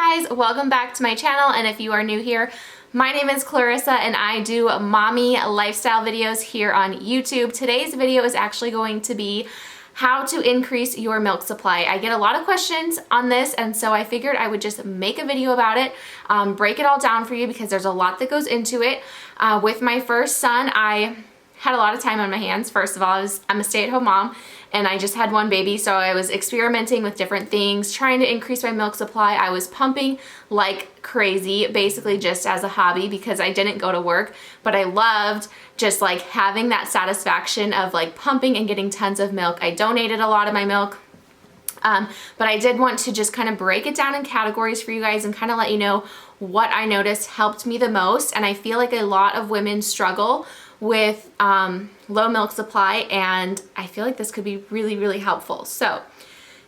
guys, welcome back to my channel, and if you are new here, my name is Clarissa and I do mommy lifestyle videos here on YouTube. Today's video is actually going to be how to increase your milk supply. I get a lot of questions on this, and so I figured I would just make a video about it, break it all down for you because there's a lot that goes into it. With my first son, I had a lot of time on my hands. First of all, I'm a stay-at-home mom and I just had one baby, so I was experimenting with different things, trying to increase my milk supply. I was pumping like crazy, basically just as a hobby because I didn't go to work, but I loved just like having that satisfaction of like pumping and getting tons of milk. I donated a lot of my milk. But I did want to just kind of break it down in categories for you guys and kind of let you know what I noticed helped me the most. And I feel like a lot of women struggle with low milk supply, and I feel like this could be really, really helpful. So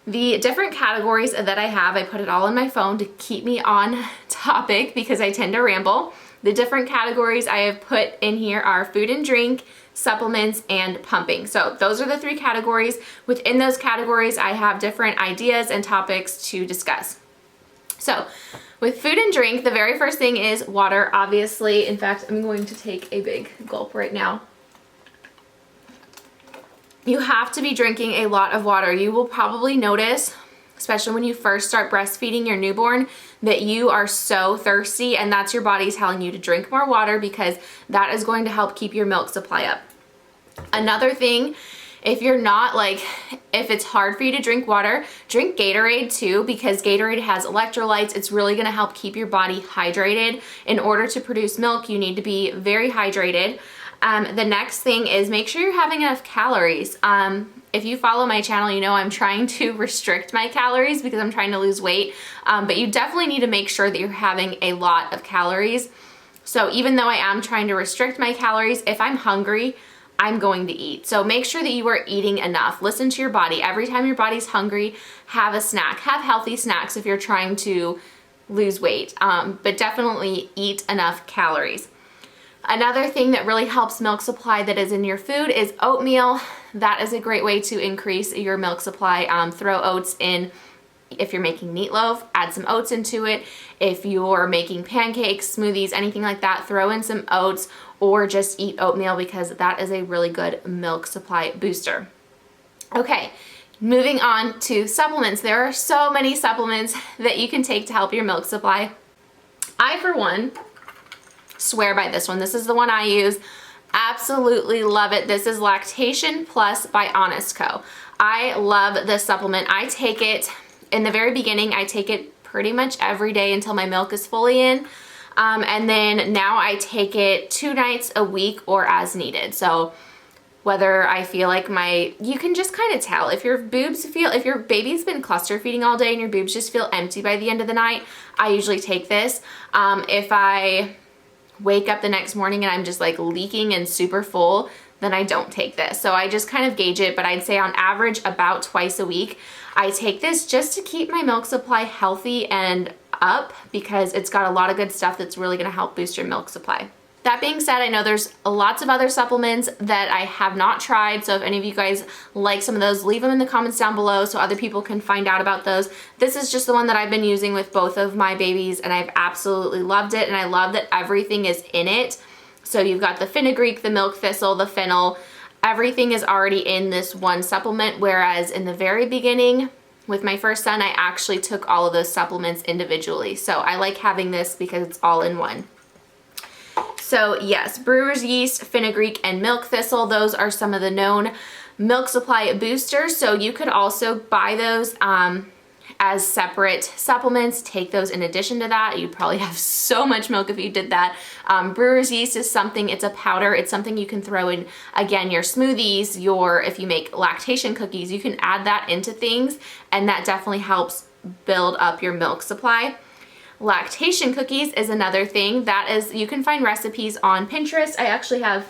the different categories that I have, I put it all in my phone to keep me on topic because I tend to ramble. The different categories I have put in here are food and drink, supplements, and pumping. So those are the three categories. Within those categories, I have different ideas and topics to discuss. So with food and drink, the very first thing is water, obviously. In fact, I'm going to take a big gulp right now. You have to be drinking a lot of water. You will probably notice, especially when you first start breastfeeding your newborn, that you are so thirsty, and that's your body telling you to drink more water because that is going to help keep your milk supply up. Another thing, if it's hard for you to drink water, drink Gatorade too, because Gatorade has electrolytes. It's really gonna help keep your body hydrated. In order to produce milk, you need to be very hydrated. The next thing is make sure you're having enough calories. If you follow my channel, you know I'm trying to restrict my calories because I'm trying to lose weight, but you definitely need to make sure that you're having a lot of calories. So even though I am trying to restrict my calories, if I'm hungry, I'm going to eat. So make sure that you are eating enough. Listen to your body. Every time your body's hungry, have a snack. Have healthy snacks if you're trying to lose weight, but definitely eat enough calories. Another thing that really helps milk supply that is in your food is oatmeal. That is a great way to increase your milk supply. Throw oats in. If you're making meatloaf, add some oats into it. If you're making pancakes, smoothies, anything like that, throw in some oats or just eat oatmeal because that is a really good milk supply booster. Okay, moving on to supplements. There are so many supplements that you can take to help your milk supply. I, for one, swear by this one. This is the one I use. Absolutely love it. This is Lactation Plus by Honest Co. I love this supplement. I take it in the very beginning. I take it pretty much every day until my milk is fully in. And then now I take it 2 nights a week or as needed. So whether I feel like you can just kind of tell if your baby's been cluster feeding all day and your boobs just feel empty by the end of the night, I usually take this. If I wake up the next morning and I'm just like leaking and super full, then I don't take this. So I just kind of gauge it, but I'd say on average about twice a week, I take this just to keep my milk supply healthy and up because it's got a lot of good stuff that's really gonna help boost your milk supply. That being said, I know there's lots of other supplements that I have not tried, so if any of you guys like some of those, leave them in the comments down below so other people can find out about those. This is just the one that I've been using with both of my babies, and I've absolutely loved it, and I love that everything is in it. So you've got the fenugreek, the milk thistle, the fennel, everything is already in this one supplement, whereas in the very beginning, with my first son, I actually took all of those supplements individually. So I like having this because it's all in one. So yes, brewer's yeast, fenugreek, and milk thistle, those are some of the known milk supply boosters. So you could also buy those as separate supplements, take those in addition to that. You'd probably have so much milk if you did that. Brewer's yeast is something, it's a powder, it's something you can throw in, again, your smoothies, if you make lactation cookies, you can add that into things, and that definitely helps build up your milk supply. Lactation cookies is another thing. That is, you can find recipes on Pinterest. I actually have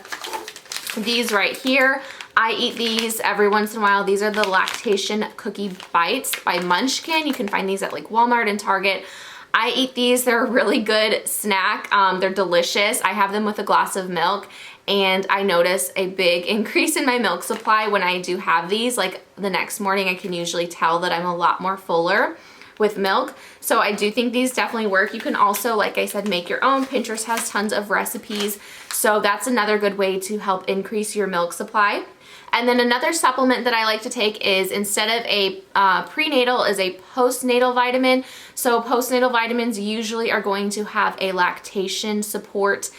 these right here. I eat these every once in a while. These are the lactation cookie bites by Munchkin. You can find these at like Walmart and Target. I eat these. They're a really good snack. They're delicious. I have them with a glass of milk, and I notice a big increase in my milk supply when I do have these. Like the next morning, I can usually tell that I'm a lot more fuller. with milk. So I do think these definitely work. You can also, like I said, make your own. Pinterest has tons of recipes. So that's another good way to help increase your milk supply. And then another supplement that I like to take is, instead of a prenatal, is a postnatal vitamin. So postnatal vitamins usually are going to have a lactation support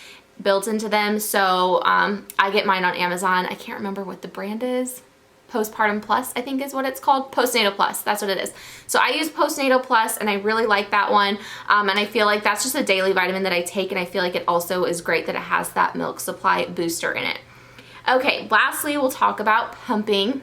built into them. So I get mine on Amazon. I can't remember what the brand is. Postpartum Plus, I think is what it's called. Postnatal Plus, that's what it is. So I use Postnatal Plus and I really like that one. And I feel like that's just a daily vitamin that I take, and I feel like it also is great that it has that milk supply booster in it. Okay, lastly, we'll talk about pumping.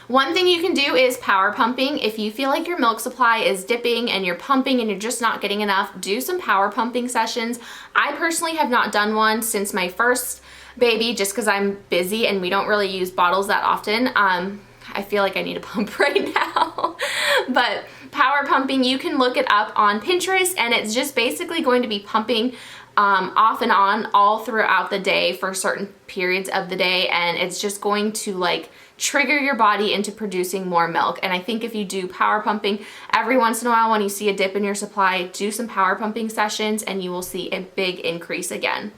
One thing you can do is power pumping. If you feel like your milk supply is dipping and you're pumping and you're just not getting enough, do some power pumping sessions. I personally have not done one since my first baby, just because I'm busy and we don't really use bottles that often. I feel like I need a pump right now. But power pumping, you can look it up on Pinterest, and it's just basically going to be pumping off and on all throughout the day for certain periods of the day, and it's just going to like trigger your body into producing more milk. And I think if you do power pumping every once in a while, when you see a dip in your supply, do some power pumping sessions and you will see a big increase again.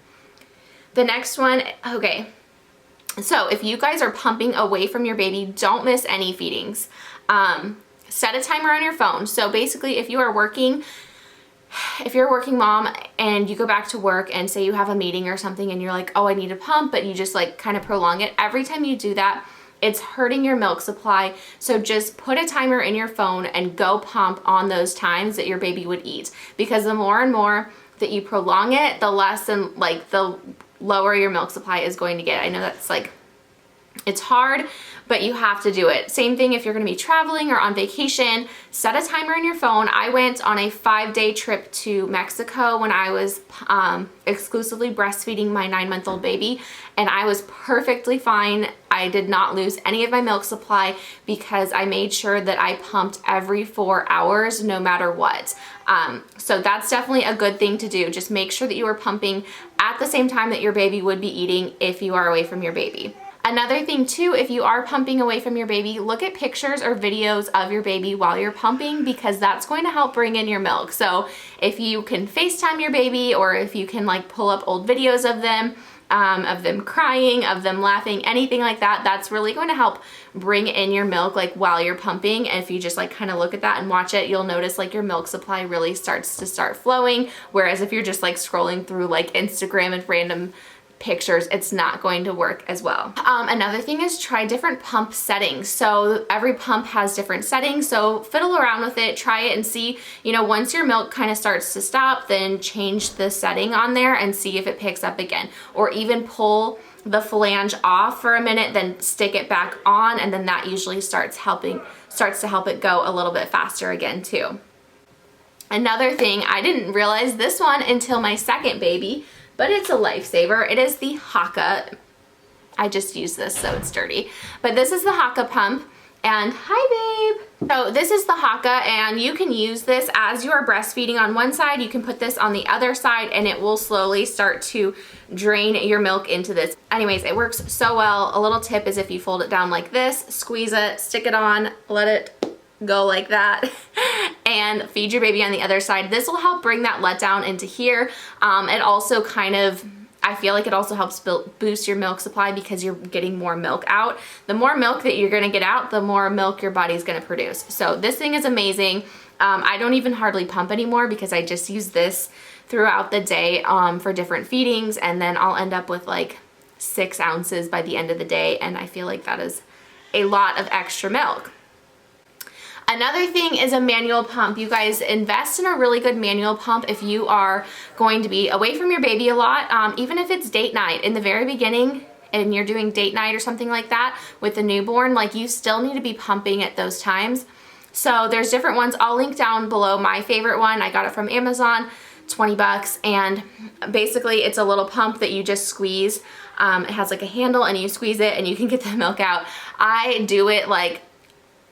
The next one, okay, so if you guys are pumping away from your baby, don't miss any feedings. Set a timer on your phone. So basically, if you're a working mom and you go back to work and say you have a meeting or something and you're like, oh, I need a pump, but you just like kind of prolong it, every time you do that, it's hurting your milk supply. So just put a timer in your phone and go pump on those times that your baby would eat, because the more and more that you prolong it, the less and like the lower your milk supply is going to get. I know that's like, it's hard, but you have to do it. Same thing if you're gonna be traveling or on vacation, set a timer in your phone. I went on a 5-day trip to Mexico when I was exclusively breastfeeding my 9-month-old baby, and I was perfectly fine. I did not lose any of my milk supply because I made sure that I pumped every 4 hours no matter what. So that's definitely a good thing to do. Just make sure that you are pumping at the same time that your baby would be eating if you are away from your baby. Another thing too, if you are pumping away from your baby, look at pictures or videos of your baby while you're pumping, because that's going to help bring in your milk. So if you can FaceTime your baby, or if you can like pull up old videos of them crying, of them laughing, anything like that, that's really going to help bring in your milk like while you're pumping. And if you just like kind of look at that and watch it, you'll notice like your milk supply really starts to start flowing. Whereas if you're just like scrolling through like Instagram and random pictures, it's not going to work as well. Another thing is try different pump settings. So every pump has different settings, so fiddle around with it, try it and see, you know, once your milk kind of starts to stop, then change the setting on there and see if it picks up again, or even pull the flange off for a minute, then stick it back on, and then that usually starts to help it go a little bit faster again too. Another thing, I didn't realize this one until my second baby, but it's a lifesaver. It is the Haka. I just used this so it's dirty. But this is the Haka pump. And hi babe. So this is the Haka, and you can use this as you are breastfeeding on one side. You can put this on the other side and it will slowly start to drain your milk into this. Anyways, it works so well. A little tip is if you fold it down like this, squeeze it, stick it on, let it go like that, and feed your baby on the other side. This will help bring that letdown into here. It also kind of, I feel like it also helps boost your milk supply because you're getting more milk out. The more milk that you're gonna get out, the more milk your body's gonna produce. So this thing is amazing. I don't even hardly pump anymore because I just use this throughout the day for different feedings, and then I'll end up with like 6 ounces by the end of the day, and I feel like that is a lot of extra milk. Another thing is a manual pump. You guys, invest in a really good manual pump if you are going to be away from your baby a lot. Even if it's date night in the very beginning and you're doing date night or something like that with the newborn, like you still need to be pumping at those times. So there's different ones. I'll link down below my favorite one. I got it from Amazon, 20 bucks, and basically it's a little pump that you just squeeze. It has like a handle and you squeeze it and you can get the milk out. I do it like,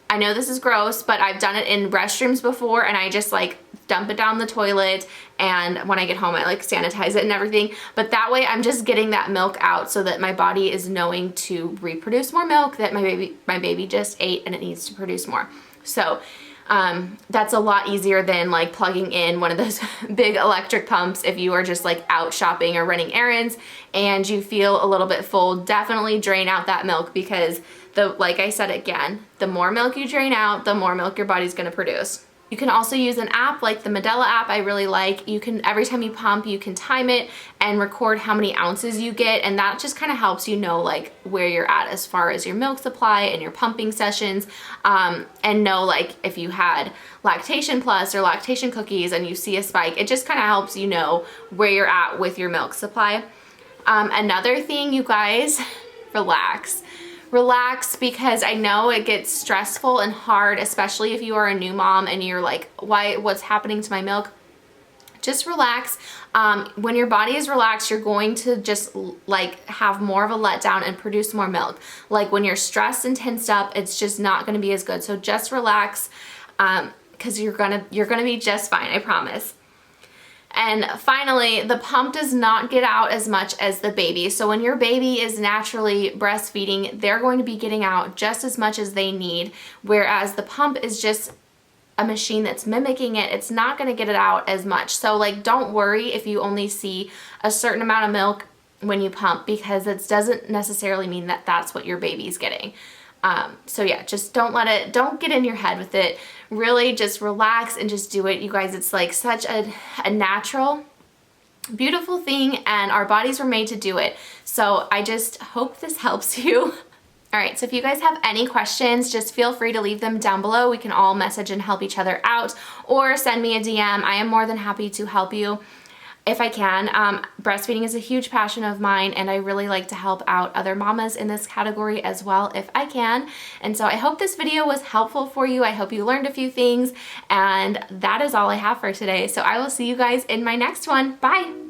I know this is gross, but I've done it in restrooms before, and I just like dump it down the toilet, and when I get home I like sanitize it and everything. But that way I'm just getting that milk out so that my body is knowing to reproduce more milk that my baby just ate, and it needs to produce more. So That's a lot easier than like plugging in one of those big electric pumps if you are just like out shopping or running errands and you feel a little bit full. Definitely drain out that milk, because like I said again, the more milk you drain out, the more milk your body's gonna produce. You can also use an app like the Medela app. I really like. You can, every time you pump, you can time it and record how many ounces you get, and that just kind of helps you know like where you're at as far as your milk supply and your pumping sessions, and know like if you had lactation plus or lactation cookies and you see a spike, it just kind of helps you know where you're at with your milk supply. Another thing, you guys, relax. Relax, because I know it gets stressful and hard, especially if you are a new mom and you're like, what's happening to my milk? Just relax. When your body is relaxed, you're going to just like have more of a letdown and produce more milk. Like when you're stressed and tensed up, it's just not going to be as good. So just relax, because you're gonna be just fine, I promise. And finally, the pump does not get out as much as the baby. So when your baby is naturally breastfeeding, they're going to be getting out just as much as they need, whereas the pump is just a machine that's mimicking it. It's not going to get it out as much. So like, don't worry if you only see a certain amount of milk when you pump, because it doesn't necessarily mean that that's what your baby's getting. So yeah, just don't get in your head with it. Really just relax and just do it. You guys, it's like such a natural, beautiful thing, and our bodies were made to do it. So I just hope this helps you. All right, so if you guys have any questions, just feel free to leave them down below. We can all message and help each other out, or send me a DM. I am more than happy to help you if I can. Breastfeeding is a huge passion of mine, and I really like to help out other mamas in this category as well if I can. And so I hope this video was helpful for you. I hope you learned a few things, and that is all I have for today. So I will see you guys in my next one. Bye.